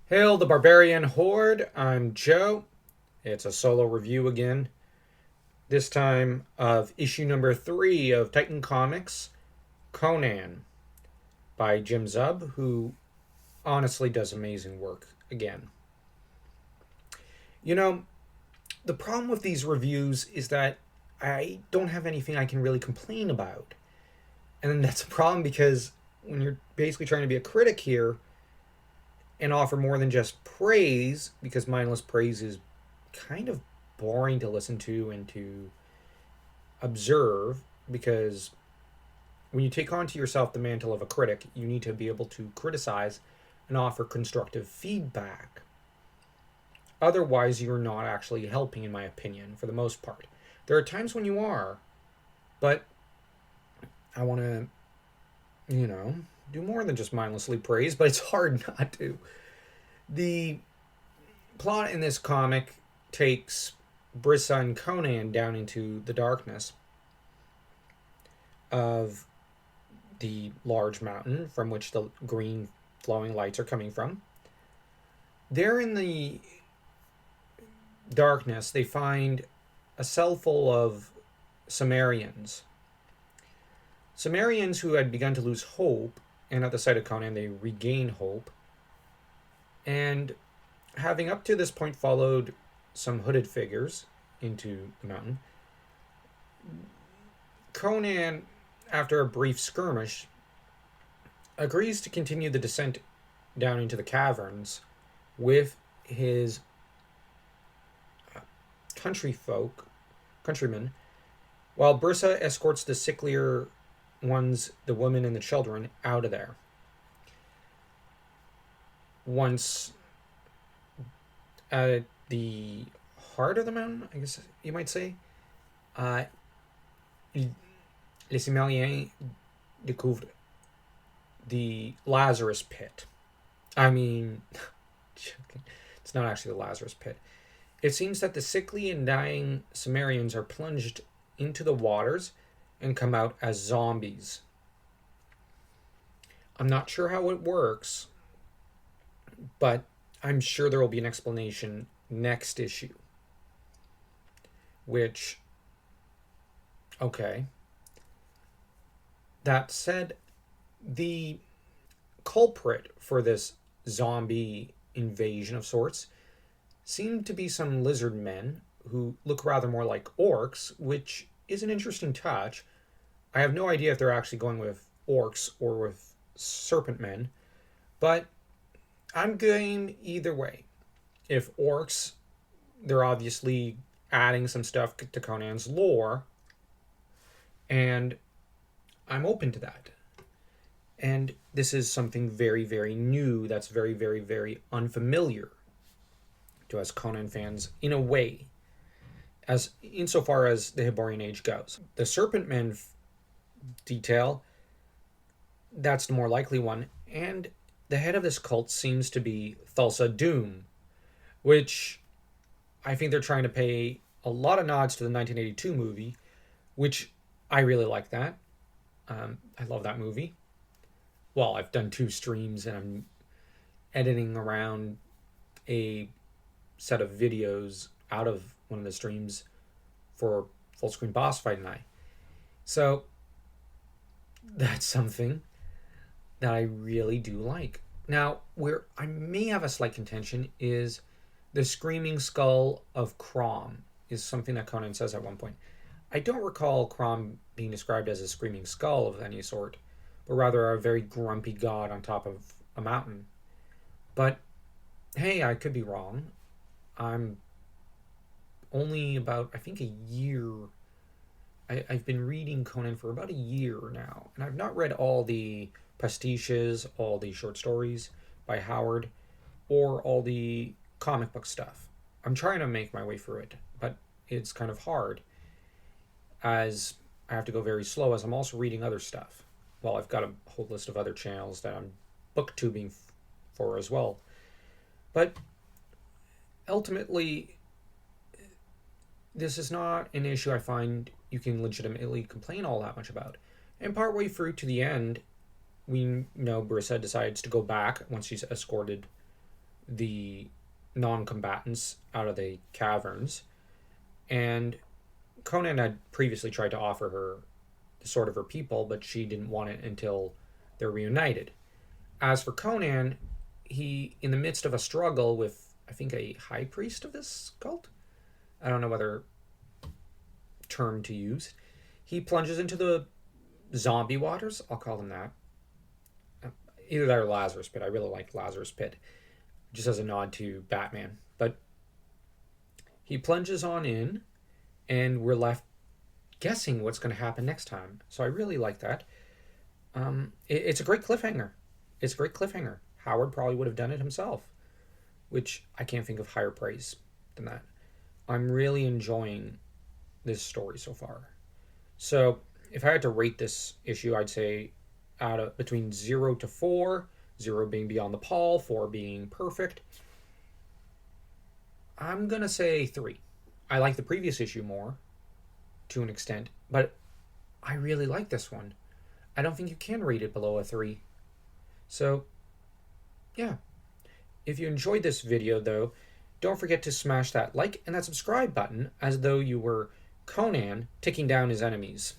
Hail the Barbarian Horde, I'm Joe. It's a solo review again. This time of issue number 3 of Titan Comics, Conan, by Jim Zub, who honestly does amazing work again. You know, the problem with these reviews is that I don't have anything I can really complain about. And that's a problem because when you're basically trying to be a critic here and offer more than just praise, because mindless praise is kind of boring to listen to and to observe, because when you take onto yourself the mantle of a critic, you need to be able to criticize and offer constructive feedback. Otherwise, you're not actually helping, in my opinion, for the most part. There are times when you are, but I want to, do more than just mindlessly praise, but it's hard not to. The plot in this comic takes Brissa and Conan down into the darkness of the large mountain from which the green flowing lights are coming from. There in the darkness, they find a cell full of Sumerians. Sumerians who had begun to lose hope, and at the sight of Conan, they regain hope. And having up to this point followed some hooded figures into the mountain, Conan, after a brief skirmish, agrees to continue the descent down into the caverns with his countrymen, while Brissa escorts the sicklier ones, the women and the children, out of there. Once at the heart of the mountain, I guess you might say, les Sumériens découvrent the Lazarus pit. I mean, it's not actually the Lazarus pit. It seems that the sickly and dying Sumerians are plunged into the waters and come out as zombies. I'm not sure how it works, but I'm sure there will be an explanation next issue. Which, okay. That said, the culprit for this zombie invasion of sorts seem to be some lizard men who look rather more like orcs, which is an interesting touch. I have no idea if they're actually going with orcs or with serpent men, but I'm game either way. If orcs, they're obviously adding some stuff to Conan's lore, and I'm open to that. And this is something very, very new that's very, very, very unfamiliar to us Conan fans, in a way, as insofar as the Hyborian age goes. The Serpent Men detail, that's the more likely one, and the head of this cult seems to be Thulsa Doom, which I think they're trying to pay a lot of nods to the 1982 movie, which I really like that. I love that movie. Well, I've done 2 streams and I'm editing around a set of videos out of one of the streams for Full Screen Boss Fight and I. So that's something that I really do like. Now, where I may have a slight contention is the screaming skull of Crom is something that Conan says at one point. I don't recall Crom being described as a screaming skull of any sort, but rather a very grumpy god on top of a mountain. But hey, I could be wrong. I'm only about, I think, a year. I've been reading Conan for about a year now, and I've not read all the pastiches, all the short stories by Howard, or all the comic book stuff. I'm trying to make my way through it, but it's kind of hard, as I have to go very slow, as I'm also reading other stuff. Well, I've got a whole list of other channels that I'm booktubing for as well. But ultimately, this is not an issue I find you can legitimately complain all that much about. And partway through to the end, we know Brissa decides to go back once she's escorted the non-combatants out of the caverns, and Conan had previously tried to offer her the sword of her people, but she didn't want it until they're reunited. As for Conan, he, in the midst of a struggle with, I think, a high priest of this cult, I don't know whether term to use, he plunges into the zombie waters. I'll call them that. Either that or Lazarus Pit. I really like Lazarus Pit, just as a nod to Batman. But he plunges on in, and we're left guessing what's going to happen next time. So I really like that. It's a great cliffhanger. It's a great cliffhanger. Howard probably would have done it himself, which I can't think of higher praise than that. I'm really enjoying this story so far. So if I had to rate this issue, I'd say out of between 0 to 4, 0 being beyond the pall, 4 being perfect. I'm going to say 3. I like the previous issue more to an extent, but I really like this one. I don't think you can rate it below a 3. So, yeah. If you enjoyed this video, though, don't forget to smash that like and that subscribe button as though you were Conan ticking down his enemies.